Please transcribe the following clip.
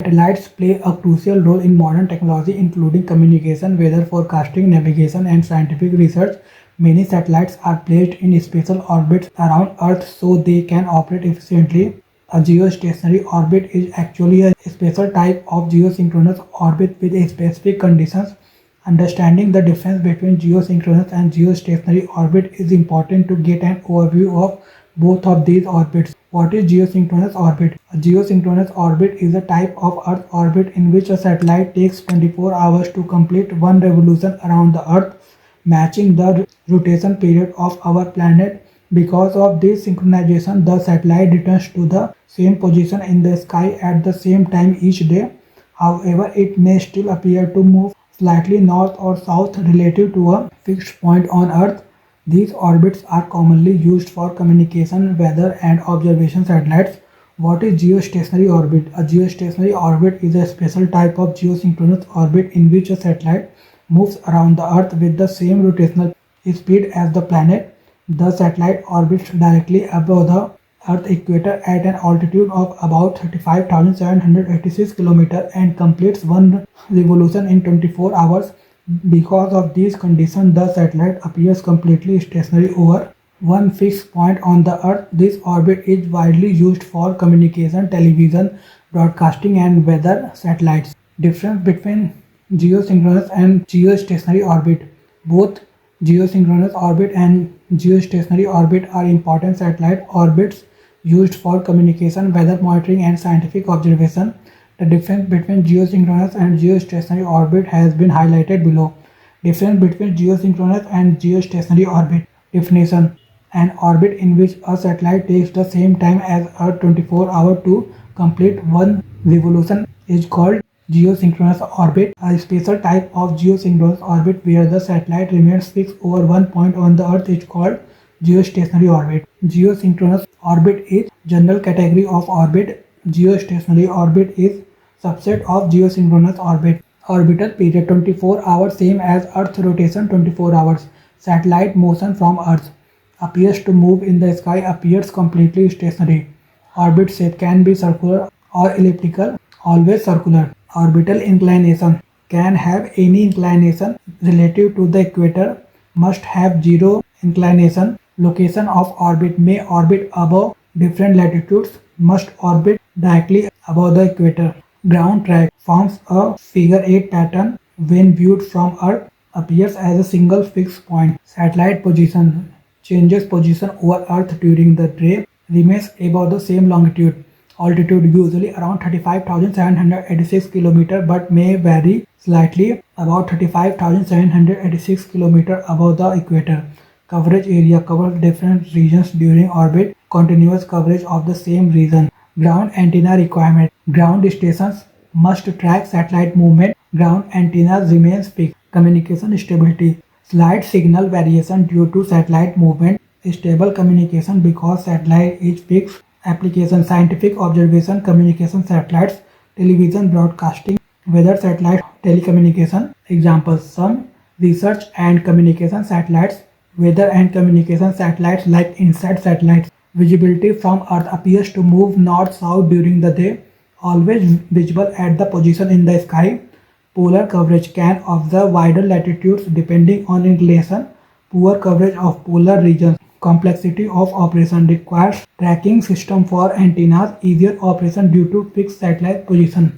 Satellites play a crucial role in modern technology, including communication, weather forecasting, navigation, and scientific research. Many satellites are placed in special orbits around Earth so they can operate efficiently. A geostationary orbit is actually a special type of geosynchronous orbit with specific conditions. Understanding the difference between geosynchronous and geostationary orbit is important to get an overview of both of these orbits. What is geosynchronous orbit? A geosynchronous orbit is a type of Earth orbit in which a satellite takes 24 hours to complete one revolution around the Earth, matching the rotation period of our planet. Because of this synchronization, the satellite returns to the same position in the sky at the same time each day. However, it may still appear to move slightly north or south relative to a fixed point on Earth. These orbits are commonly used for communication, weather, and observation satellites. What is geostationary orbit? A geostationary orbit is a special type of geosynchronous orbit in which a satellite moves around the Earth with the same rotational speed as the planet. The satellite orbits directly above the Earth equator at an altitude of about 35,786 km and completes one revolution in 24 hours. Because of these conditions, the satellite appears completely stationary over one fixed point on the Earth. This orbit is widely used for communication, television, broadcasting, and weather satellites. Difference between geosynchronous and geostationary orbit. Both geosynchronous orbit and geostationary orbit are important satellite orbits used for communication, weather monitoring, and scientific observation. The difference between geosynchronous and geostationary orbit has been highlighted below. Difference between geosynchronous and geostationary orbit. Definition: an orbit in which a satellite takes the same time as Earth 24 hours to complete one revolution is called geosynchronous orbit. A special type of geosynchronous orbit where the satellite remains fixed over one point on the Earth is called geostationary orbit. Geosynchronous orbit is general category of orbit. Geostationary orbit is subset of geosynchronous orbit. Orbital period 24 hours, same as Earth rotation 24 hours. Satellite motion from Earth appears to move in the sky, appears completely stationary. Orbit shape can be circular or elliptical, always circular. Orbital inclination can have any inclination relative to the equator, must have zero inclination. Location of orbit: may orbit above different latitudes, must orbit directly above the equator. Ground track forms a figure 8 pattern when viewed from Earth, appears as a single fixed point. Satellite position changes position over Earth during the day, remains above the same longitude. Altitude usually around 35,786 km but may vary slightly, about 35,786 km above the equator. Coverage area covers different regions during orbit, continuous coverage of the same region. Ground antenna requirement: ground stations must track satellite movement. Ground antennas remains fixed. Communication stability: slight signal variation due to satellite movement. Stable communication because satellite is fixed. Application: scientific observation, communication satellites, television broadcasting, weather satellite, telecommunication. Examples: some research and communication satellites, weather and communication satellites like INSAT satellites. Visibility from Earth appears to move north-south during the day, always visible at the position in the sky. Polar coverage: can observe wider latitudes depending on inclination. Poor coverage of polar regions. Complexity of operation: requires tracking system for antennas, easier operation due to fixed satellite position.